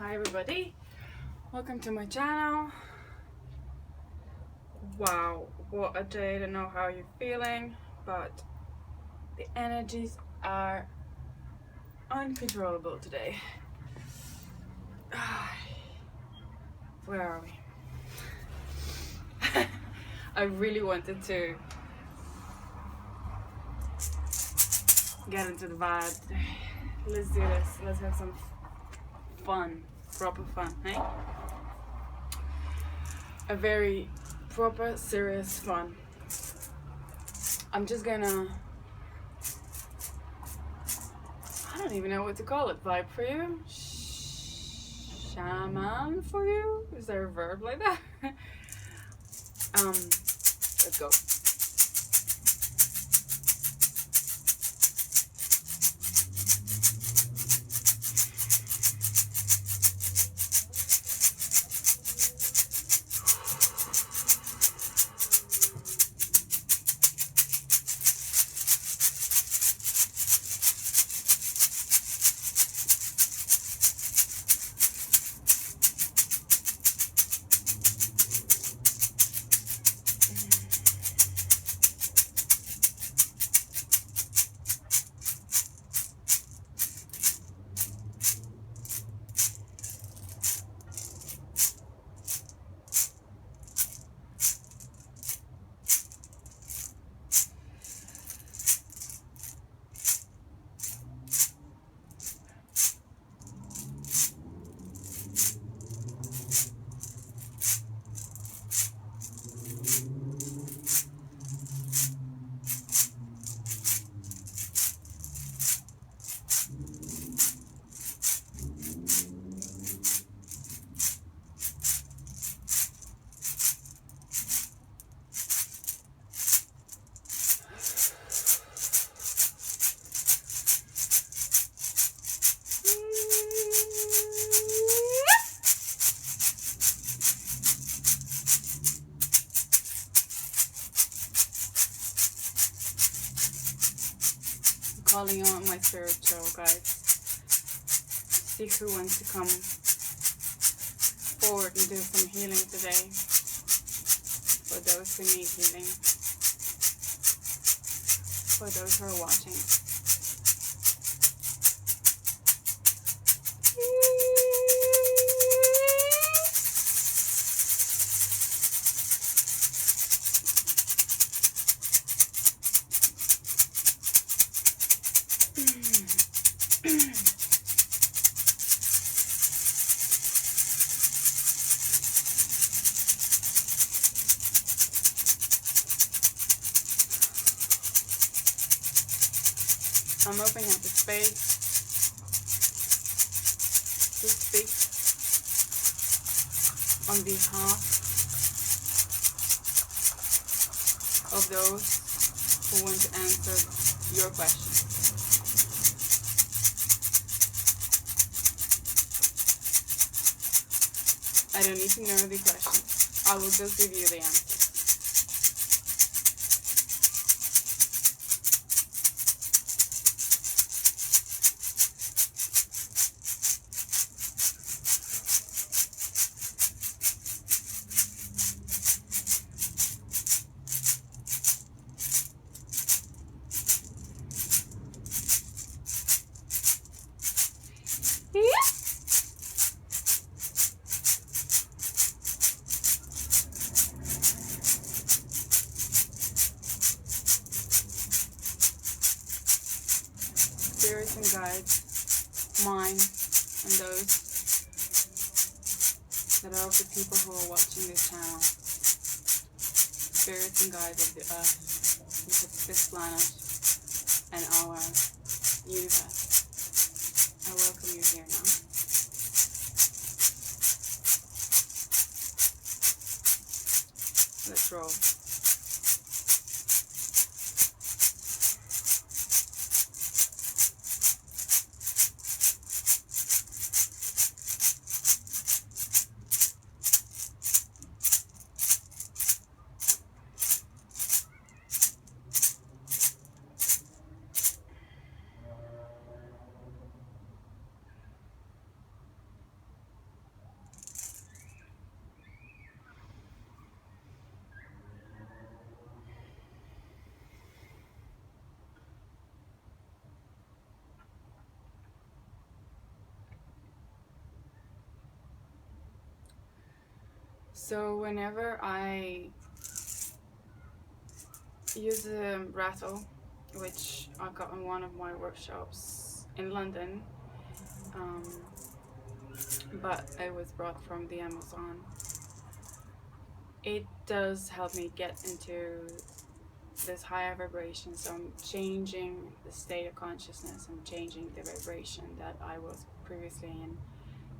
Hi everybody, welcome to my channel. Wow, what a day. I don't know how you're feeling, but the energies are uncontrollable today. Where are we? I really wanted to get into the vibe today. Let's do this. Let's have some fun, proper fun, hey? A very proper, serious fun. I'm just gonna, I don't even know what to call it. Vibe for you? Shaman for you? Is there a verb like that? Let's go. Calling on my spiritual guides. See who wants to come forward and do some healing today. For those who need healing. For those who are watching. I'm opening up the space to speak on behalf of those who want to answer your questions. I don't need to know the questions. I will just give you the answer. Spirits and guides, mine and those that are of the people who are watching this channel. Spirits and guides of the earth, this planet, and our universe. I welcome you here now. Let's roll. So whenever I use a rattle, which I got in one of my workshops in London, um, but it was brought from the Amazon, it does help me get into this higher vibration. So I'm changing the state of consciousness, I'm changing the vibration that I was previously in,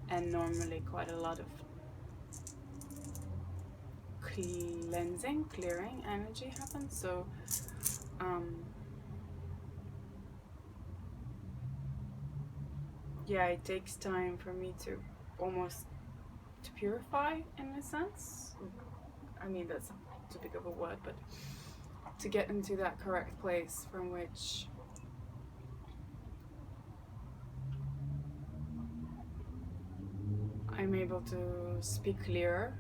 and normally quite a lot of clearing energy happens. So yeah, it takes time for me to almost to purify in a sense. I mean, that's too big of a word, but to get into that correct place from which I'm able to speak clearer.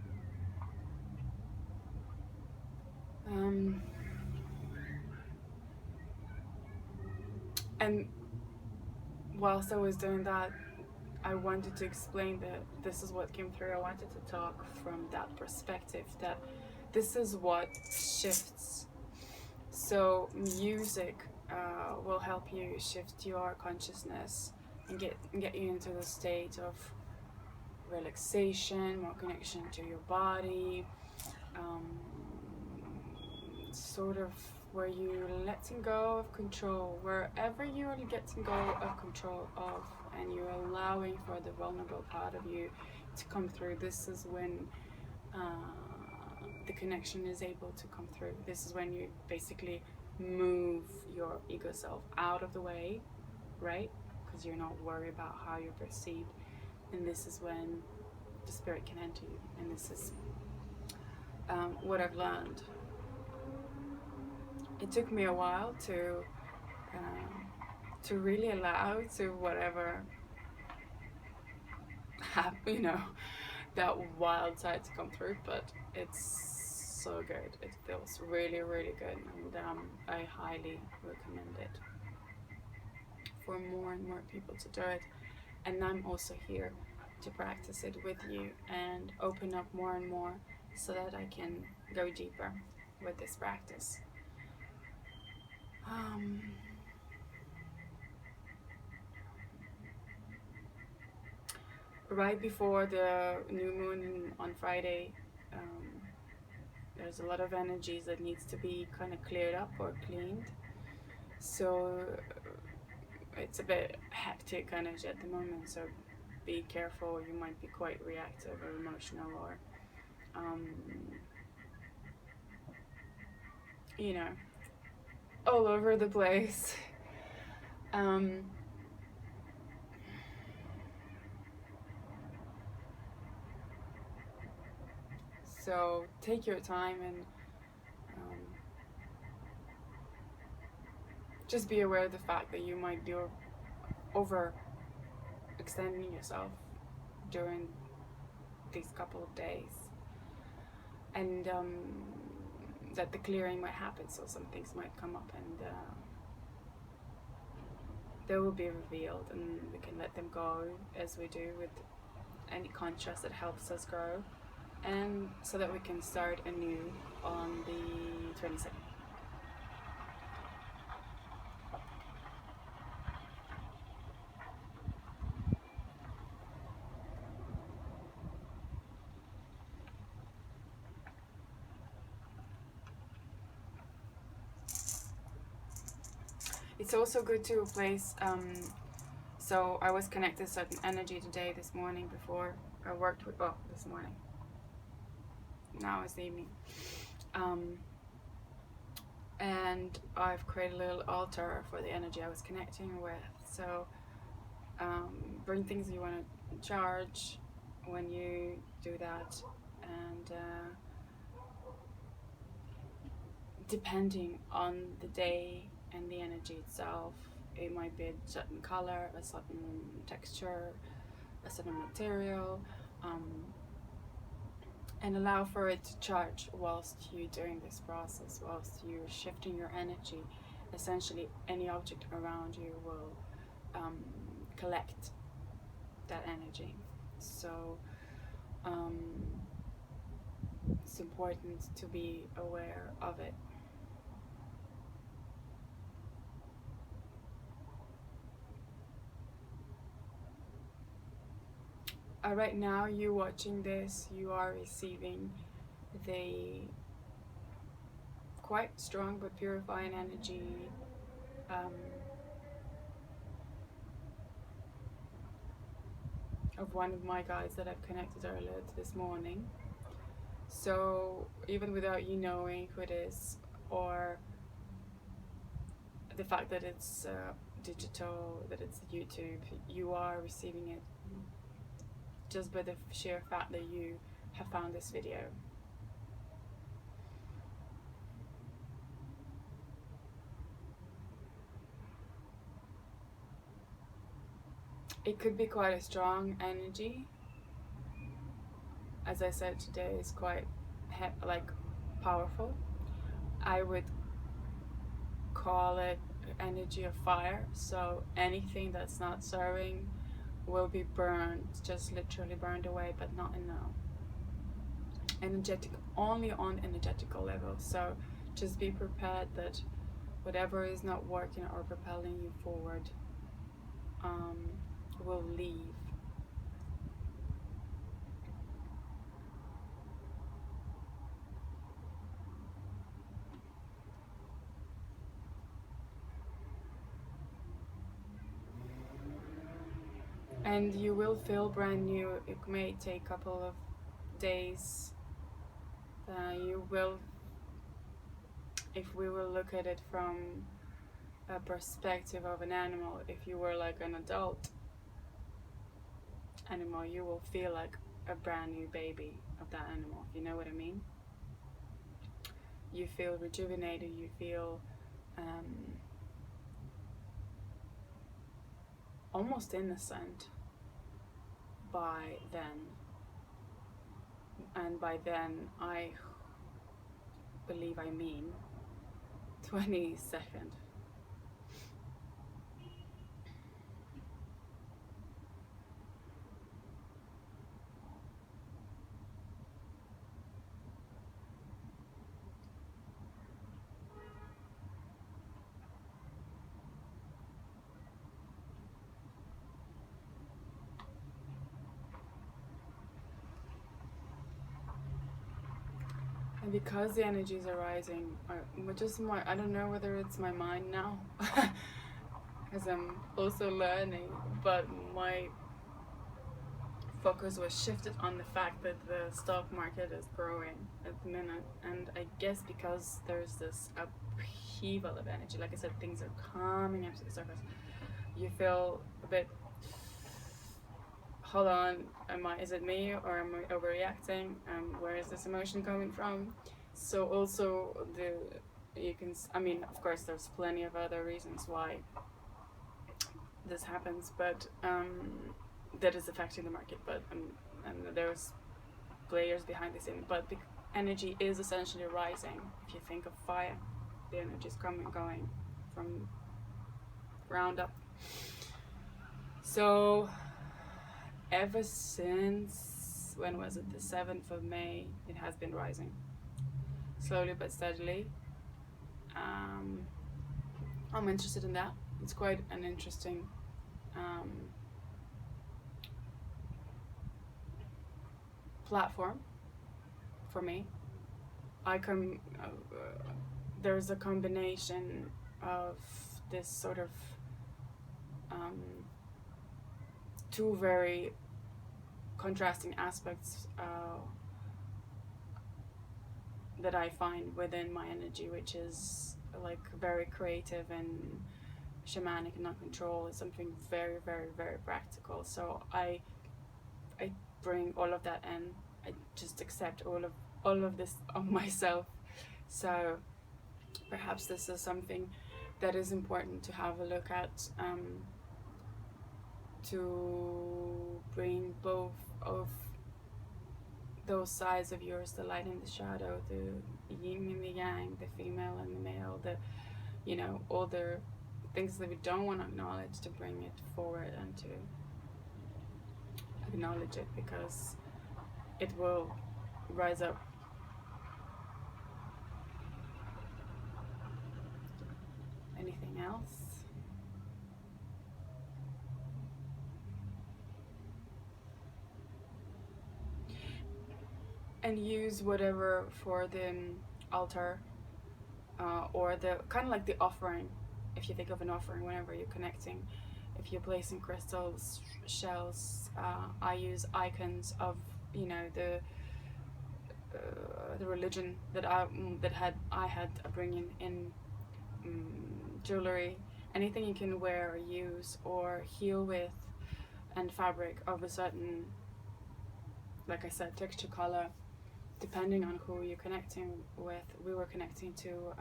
And whilst I was doing that, I wanted to explain that this is what came through. I wanted to talk from that perspective, that this is what shifts. So music will help you shift your consciousness and get you into the state of relaxation, more connection to your body, sort of where you're letting go of control, wherever you're getting go of control of, and you're allowing for the vulnerable part of you to come through. This is when the connection is able to come through. This is when you basically move your ego self out of the way, right? Because you're not worried about how you're perceived. And this is when the spirit can enter you. And this is what I've learned. It took me a while to really allow to whatever happen, that wild side to come through, but it's so good. It feels really, really good, and I highly recommend it for more and more people to do it. And I'm also here to practice it with you and open up more and more so that I can go deeper with this practice. Right before the new moon on Friday, there's a lot of energies that needs to be kind of cleared up or cleaned. So it's a bit hectic energy at the moment, so be careful. You might be quite reactive or emotional, or all over the place. So take your time and just be aware of the fact that you might be over extending yourself during these couple of days, and that the clearing might happen, so some things might come up and they will be revealed, and we can let them go as we do with any contrast that helps us grow, and so that we can start anew on the 22nd. It's also good to place, so I was connected to certain energy today, this morning, before I worked with, this morning, now it's the evening, and I've created a little altar for the energy I was connecting with. So bring things you want to charge when you do that, and depending on the day and the energy itself, it might be a certain color, a certain texture, a certain material, and allow for it to charge whilst you're doing this process, whilst you're shifting your energy. Essentially, any object around you will collect that energy. So it's important to be aware of it. Right now, you watching this, you are receiving the quite strong but purifying energy of one of my guides that I've connected earlier this morning. So even without you knowing who it is, or the fact that it's digital, that it's YouTube, you are receiving it just by the sheer fact that you have found this video. It could be quite a strong energy. As I said, today is quite powerful. I would call it energy of fire. So anything that's not serving will be burned, just literally burned away, but not in energetic, only on energetical level. So just be prepared that whatever is not working or propelling you forward will leave. And you will feel brand new. It may take a couple of days. You will, if we will look at it from a perspective of an animal, if you were like an adult animal, you will feel like a brand new baby of that animal, if you know what I mean. You feel rejuvenated, you feel almost innocent by then. And by then, I believe I mean 22nd. And because the energies are rising, I don't know whether it's my mind now, as I'm also learning, but my focus was shifted on the fact that the stock market is growing at the minute. And I guess because there's this upheaval of energy, like I said, things are coming up to the surface. You feel a bit, hold on, is it me or am I overreacting? Where is this emotion coming from? So also of course there's plenty of other reasons why this happens, but that is affecting the market, but and there's players behind the scene, but the energy is essentially rising. If you think of fire, the energy is going from ground up. So ever since, when was it, the 7th of May, it has been rising, slowly but steadily. I'm interested in that. It's quite an interesting platform for me. There's a combination of this sort of two very contrasting aspects that I find within my energy, which is like very creative and shamanic and not control. It's something very, very, very practical. So I bring all of that in. I just accept all of this of myself. So perhaps this is something that is important to have a look at, to bring both of those sides of yours, the light and the shadow, the yin and the yang, the female and the male, all the things that we don't want to acknowledge, to bring it forward and to acknowledge it, because it will rise up and use whatever for the altar, or the kind of like the offering. If you think of an offering whenever you're connecting, if you're placing crystals, shells, I use icons of, you know, the religion that I had bringing in, jewelry, anything you can wear or use or heal with, and fabric of a certain, like I said, texture, color, depending on who you're connecting with. We were connecting to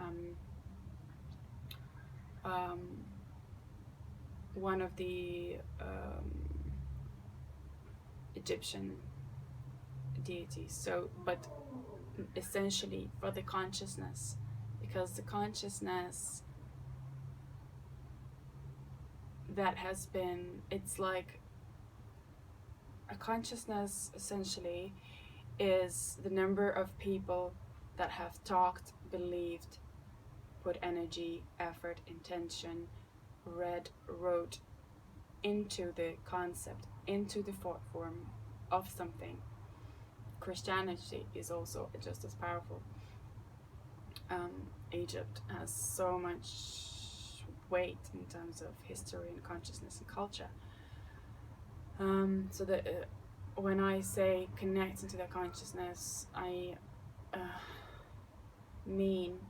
one of the Egyptian deities. So, but essentially for the consciousness, because the consciousness that has been, it's like a consciousness essentially is the number of people that have talked, believed, put energy, effort, intention, read, wrote into the concept, into the form of something. Christianity is also just as powerful. Egypt has so much weight in terms of history and consciousness and culture. So that when I say connect into their consciousness, I mean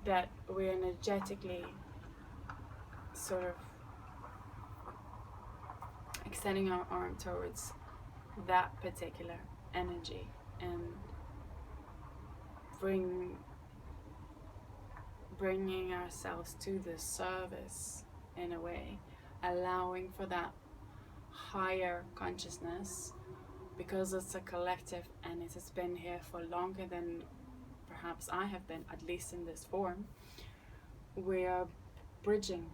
that we're energetically sort of extending our arm towards that particular energy and bringing ourselves to the service in a way, allowing for that higher consciousness, because it's a collective and it has been here for longer than perhaps I have been, at least in this form. We are bridging,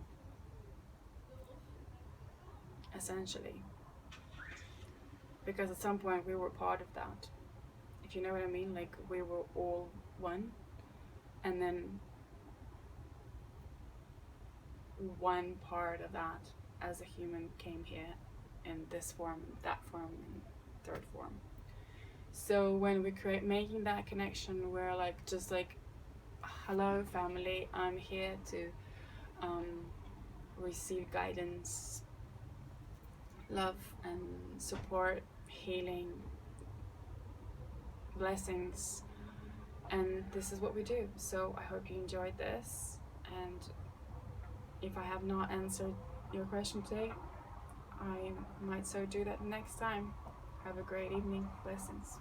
essentially, because at some point we were part of that, if you know what I mean. Like, we were all one, and then one part of that as a human came here in this form, that form, and third form. So when we create making that connection, we're like, just like, hello family, I'm here to receive guidance, love and support, healing, blessings, and this is what we do. So I hope you enjoyed this, and if I have not answered your question today, I might so do that next time. Have a great evening. Blessings.